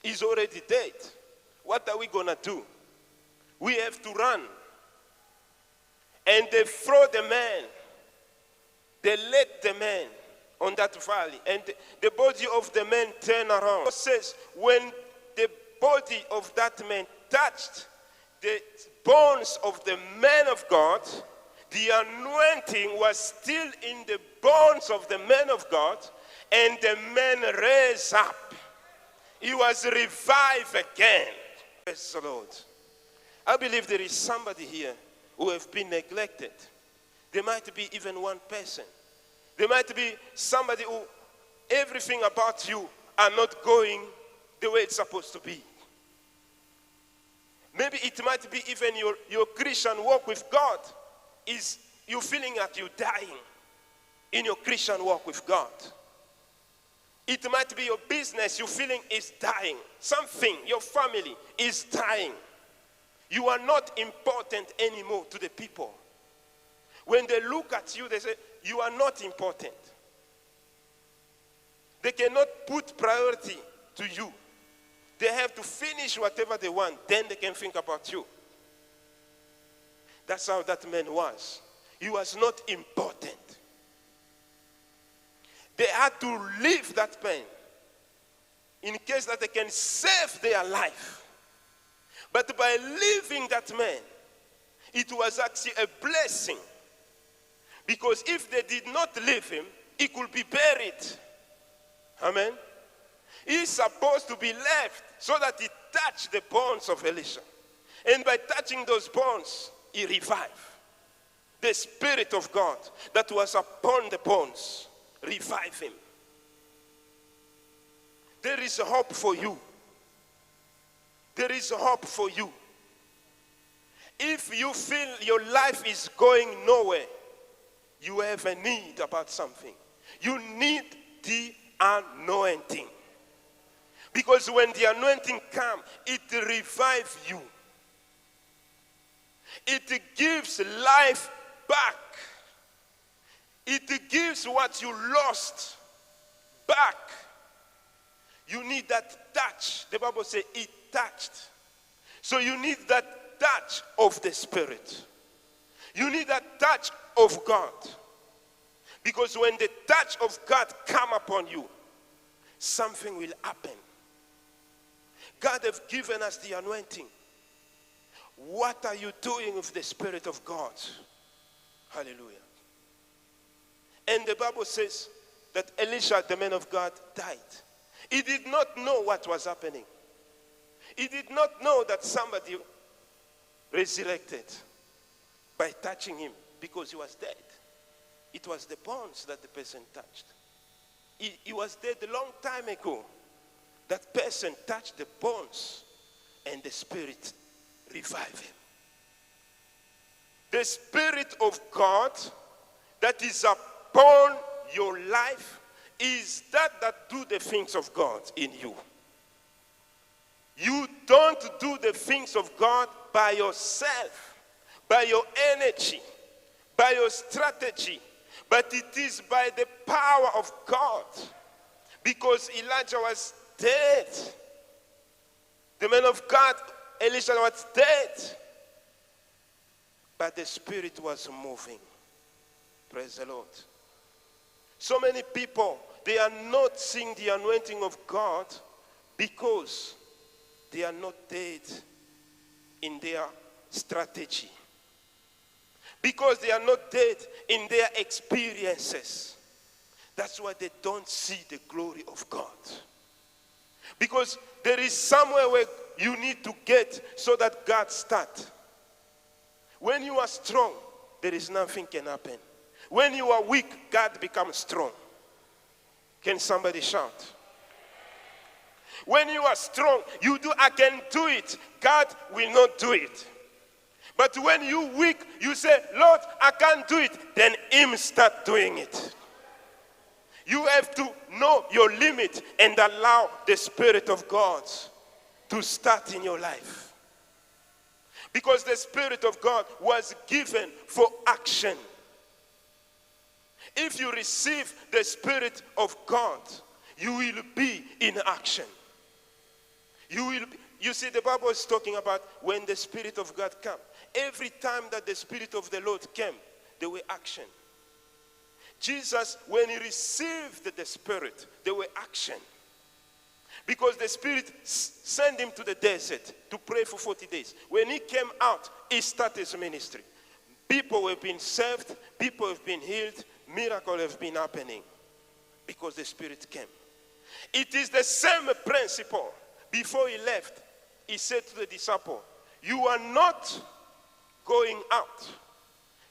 is already dead. What are we going to do? We have to run. And they throw the man. They let the man on that valley. And the body of the man turned around. It says, when the body of that man touched the bones of the man of God, the anointing was still in the bones of the man of God, and the man raised up. He was revived again. Praise the Lord. I believe there is somebody here who have been neglected. There might be even one person. There might be somebody who everything about you are not going the way it's supposed to be. Maybe it might be even your Christian walk with God is you feeling that you're dying in your Christian walk with God. It might be your business you feeling is dying. Something, your family is dying. You are not important anymore to the people. When they look at you, they say, you are not important. They cannot put priority to you. They have to finish whatever they want, then they can think about you. That's how that man was. He was not important. They had to leave that pain in case that they can save their life. But by leaving that man, it was actually a blessing. Because if they did not leave him, he could be buried. Amen. He's supposed to be left so that he touched the bones of Elisha. And by touching those bones, he revived. The Spirit of God that was upon the bones revived him. There is a hope for you. There is a hope for you. If you feel your life is going nowhere, you have a need about something. You need the anointing. Because when the anointing comes, it revives you. It gives life back. It gives what you lost back. You need that touch. The Bible says it touched. So you need that touch of the Spirit. You need that touch of God. Because when the touch of God comes upon you, something will happen. God has given us the anointing. What are you doing with the Spirit of God? Hallelujah. And the Bible says that Elisha, the man of God, died. He did not know what was happening. He did not know that somebody resurrected by touching him because he was dead. It was the bones that the person touched. He was dead a long time ago. That person touched the bones and the Spirit revived him. The Spirit of God that is upon your life is that do the things of God in you. You don't do the things of God by yourself, by your energy, by your strategy, but it is by the power of God. Because Elijah was dead. The man of God, Elisha, was dead. But the Spirit was moving. Praise the Lord. So many people, they are not seeing the anointing of God because they are not dead in their strategy. Because they are not dead in their experiences. That's why they don't see the glory of God. Because there is somewhere where you need to get so that God starts. When you are strong, there is nothing can happen. When you are weak, God becomes strong. Can somebody shout? When you are strong, you do, I can do it. God will not do it. But when you weak, you say, Lord, I can't do it. Then Him start doing it. You have to know your limit and allow the Spirit of God to start in your life. Because the Spirit of God was given for action. If you receive the Spirit of God, you will be in action. You see, the Bible is talking about when the Spirit of God came. Every time that the Spirit of the Lord came, there were action. Jesus, when he received the Spirit, there were action. Because the Spirit sent him to the desert to pray for 40 days. When he came out, he started his ministry. People have been saved, people have been healed, miracles have been happening because the Spirit came. It is the same principle. Before he left, he said to the disciple, you are not going out.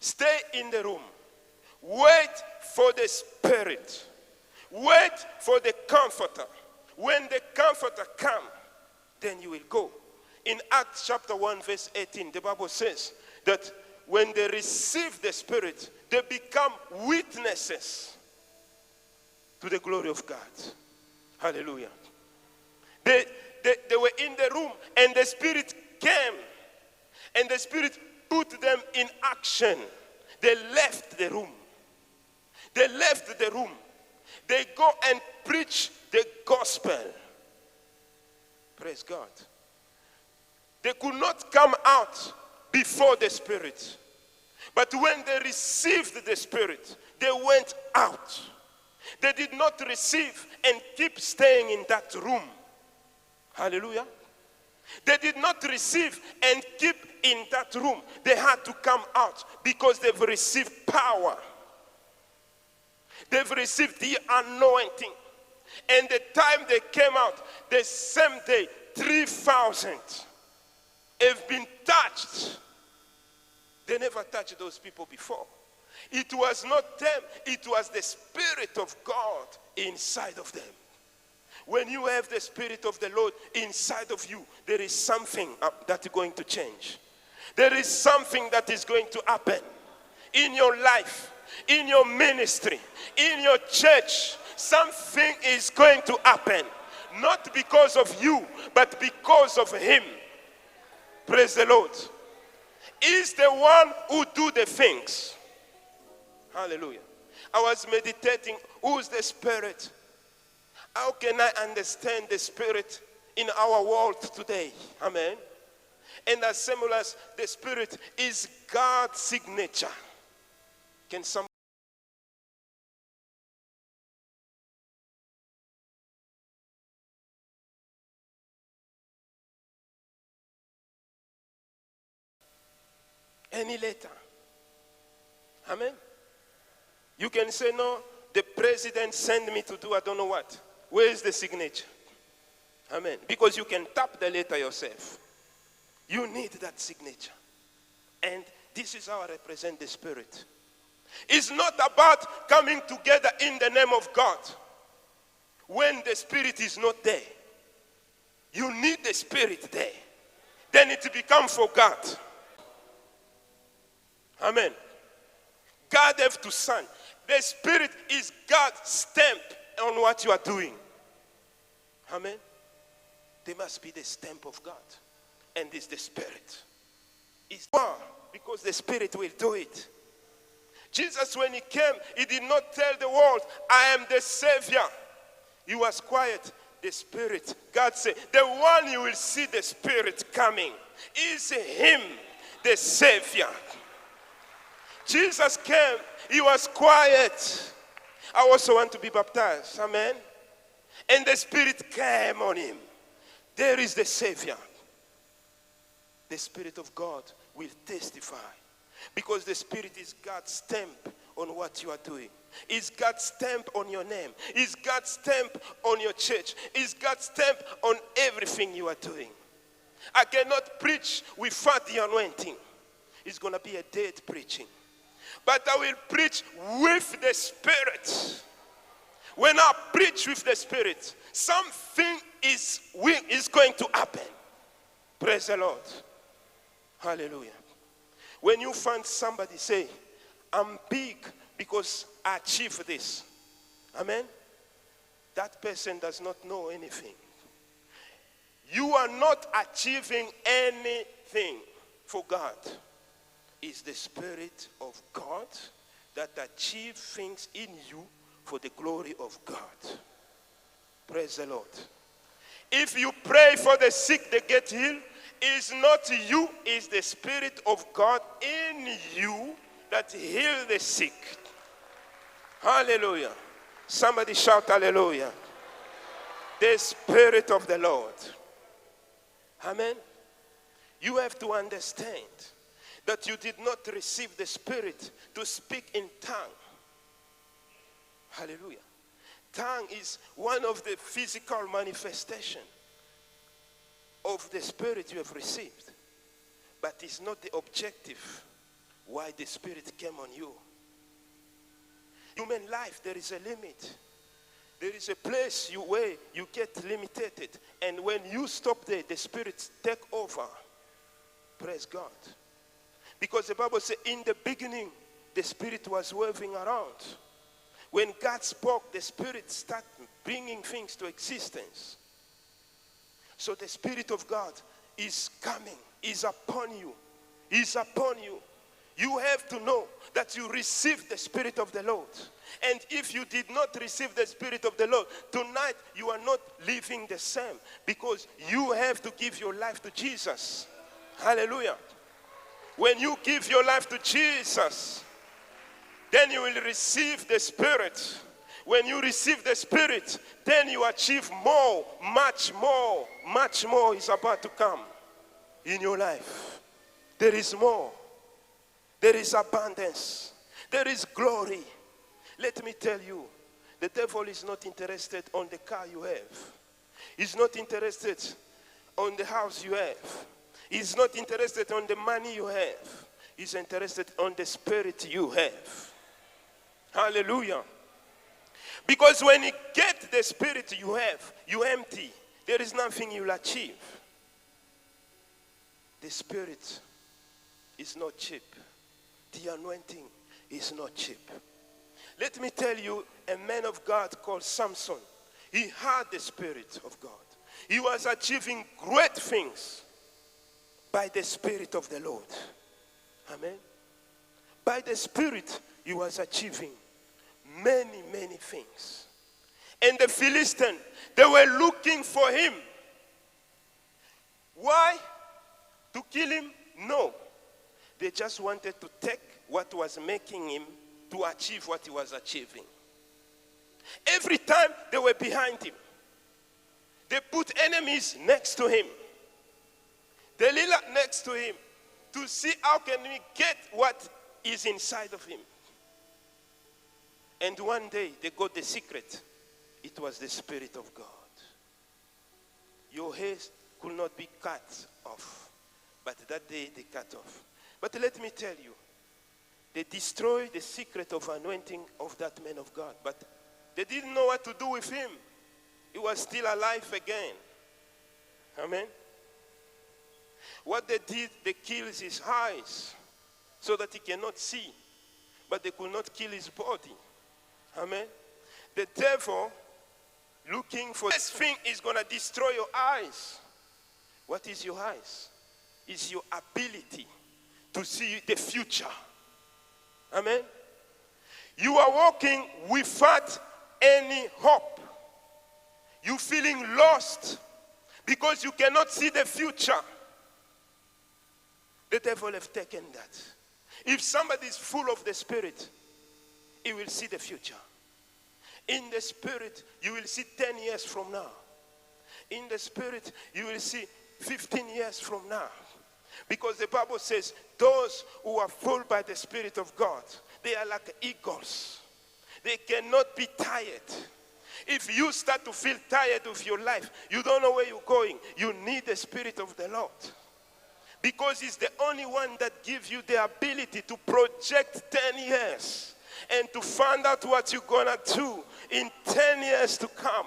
Stay in the room. Wait for the Spirit. Wait for the Comforter. When the Comforter comes, then you will go. In Acts chapter 1 verse 18, the Bible says that when they receive the Spirit, they become witnesses to the glory of God. Hallelujah. They were in the room and the Spirit came and the Spirit put them in action. They left the room. They left the room. They go and preach the gospel. Praise God. They could not come out before the Spirit. But when they received the Spirit, they went out. They did not receive and keep staying in that room. Hallelujah. They did not receive and keep in that room. They had to come out because they've received power. They've received the anointing. And the time they came out, the same day, 3,000 have been touched. They never touched those people before. It was not them, it was the Spirit of God inside of them. When you have the Spirit of the Lord inside of you, there is something that is going to change. There is something that is going to happen in your life, in your ministry, in your church. Something is going to happen. Not because of you, but because of Him. Praise the Lord. He's the one who do the things. Hallelujah. I was meditating, who's the Spirit? How can I understand the Spirit in our world today? Amen. And as similar as the Spirit is God's signature. Can somebody? Any letter. Amen. You can say, no, the president sent me to do I don't know what. Where is the signature? Amen. Because you can tap the letter yourself. You need that signature. And this is how I represent the Spirit. It's not about coming together in the name of God when the Spirit is not there. You need the Spirit there. Then it becomes for God. Amen. God have to send. The Spirit is God's stamp on what you are doing. Amen. There must be the stamp of God. And it's the Spirit. It's more because the Spirit will do it. Jesus, when he came, he did not tell the world, I am the Savior. He was quiet. The Spirit. God said, the one you will see the Spirit coming is Him, the Savior. Jesus came, he was quiet. I also want to be baptized, amen. And the Spirit came on him. There is the Savior. The Spirit of God will testify. Because the Spirit is God's stamp on what you are doing. It's God's stamp on your name. It's God's stamp on your church. It's God's stamp on everything you are doing. I cannot preach without the anointing. It's going to be a dead preaching. But I will preach with the Spirit. When I preach with the Spirit, something is going to happen. Praise the Lord. Hallelujah. When you find somebody say, I'm big because I achieved this. Amen. That person does not know anything. You are not achieving anything for God. It's the Spirit of God that achieves things in you for the glory of God. Praise the Lord. If you pray for the sick, they get healed. It's not you, it's the Spirit of God in you that heals the sick. Hallelujah. Somebody shout hallelujah. The Spirit of the Lord. Amen. You have to understand that you did not receive the Spirit to speak in tongue. Hallelujah. Tongue is one of the physical manifestation of the Spirit you have received. But it's not the objective why the Spirit came on you. Human life, there is a limit. There is a place where you get limited. And when you stop there, the Spirit take over. Praise God. Because the Bible says, in the beginning, the Spirit was waving around. When God spoke, the Spirit started bringing things to existence. So the Spirit of God is coming, is upon you, is upon you. You have to know that you received the Spirit of the Lord. And if you did not receive the Spirit of the Lord, tonight you are not living the same, because you have to give your life to Jesus. Hallelujah. When you give your life to Jesus, then you will receive the Spirit. When you receive the Spirit, then you achieve more, much more is about to come in your life. There is more. There is abundance. There is glory. Let me tell you, the devil is not interested on the car you have. He's not interested on the house you have. He's not interested on the money you have. He's interested on the spirit you have. Hallelujah. Because when you get the spirit you have, you empty. There is nothing you'll achieve. The spirit is not cheap. The anointing is not cheap. Let me tell you, a man of God called Samson, he had the Spirit of God. He was achieving great things by the Spirit of the Lord. Amen. By the Spirit, he was achieving many things. And the Philistines, they were looking for him. Why? To kill him? No. They just wanted to take what was making him to achieve what he was achieving. Every time they were behind him, they put enemies next to him. Delilah next to him, to see how can we get what is inside of him. And one day they got the secret. It was the Spirit of God. Your hair could not be cut off, but that day they cut off. But let me tell you, they destroyed the secret of anointing of that man of God, but they didn't know what to do with him. He was still alive again. Amen. What they did, they killed his eyes so that he cannot see, but they could not kill his body. Amen. The devil, looking for this thing, is going to destroy your eyes. What is your eyes? It's your ability to see the future. Amen. You are walking without any hope. You feeling lost because you cannot see the future. The devil have taken that. If somebody is full of the Spirit, he will see the future. In the Spirit, you will see 10 years from now. In the Spirit, you will see 15 years from now. Because the Bible says, those who are full by the Spirit of God, they are like eagles. They cannot be tired. If you start to feel tired of your life, you don't know where you're going. You need the Spirit of the Lord. Because it's the only one that gives you the ability to project 10 years and to find out what you're going to do in 10 years to come.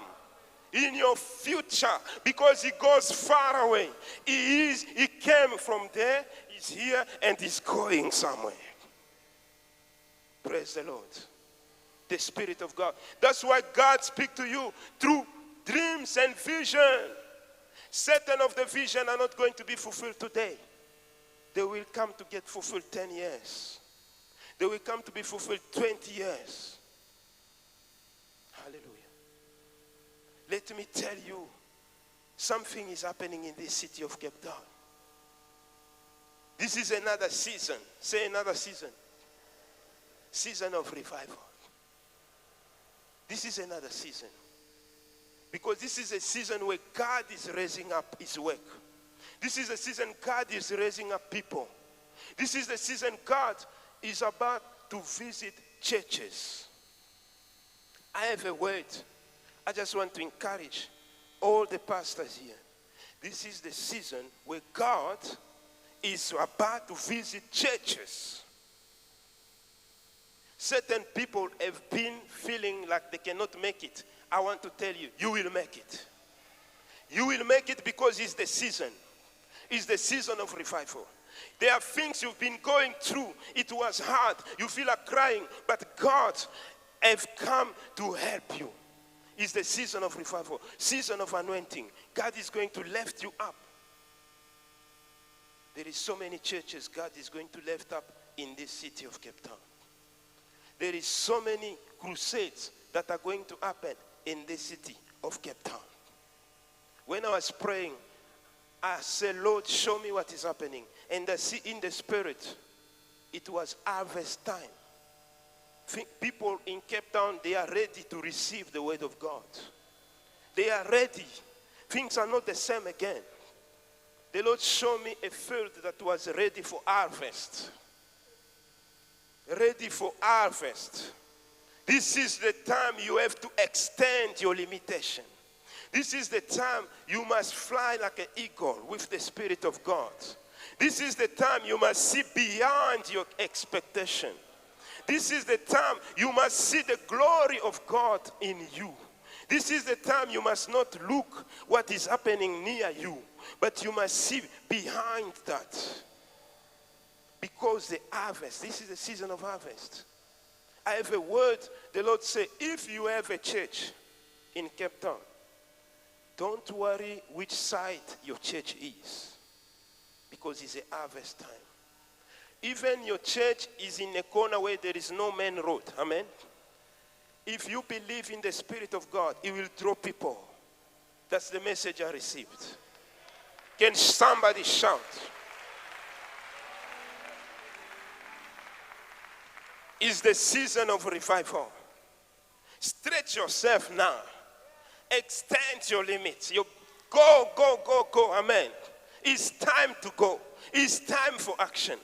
In your future, because he goes far away. He came from there, he's here, and he's going somewhere. Praise the Lord. The Spirit of God. That's why God speaks to you through dreams and vision. Certain of the vision are not going to be fulfilled today. They will come to get fulfilled 10 years. They will come to be fulfilled 20 years. Hallelujah. Let me tell you, Something is happening in this city of Cape Town. This is another season. Say another season. Season of revival. This is another season. Because this is a season where God is raising up his work. This is a season God is raising up people. This is the season God is about to visit churches. I have a word. I just want to encourage all the pastors here. This is the season where God is about to visit churches. Certain people have been feeling like they cannot make it. I want to tell you, you will make it. You will make it because it's the season. It's the season of revival. There are things you've been going through. It was hard. You feel like crying, but God has come to help you. It's the season of revival, season of anointing. God is going to lift you up. There is so many churches God is going to lift up in this city of Cape Town. There is so many crusades that are going to happen in this city of Cape Town. When I was praying, I said, Lord, show me what is happening. And I see in the spirit, it was harvest time. People in Cape Town, they are ready to receive the word of God. They are ready. Things are not the same again. The Lord showed me a field that was ready for harvest. Ready for harvest. This is the time you have to extend your limitation. This is the time you must fly like an eagle with the Spirit of God. This is the time you must see beyond your expectation. This is the time you must see the glory of God in you. This is the time you must not look what is happening near you, but you must see behind that. Because the harvest, this is the season of harvest. I have a word, the Lord said, if you have a church in Cape Town, don't worry which side your church is, because it's a harvest time. Even your church is in a corner where there is no main road, amen? If you believe in the Spirit of God, He will draw people. That's the message I received. Can somebody shout? It's the season of revival. Stretch yourself now. Extend your limits. You go, go, go, go. Amen. It's time to go. It's time for action.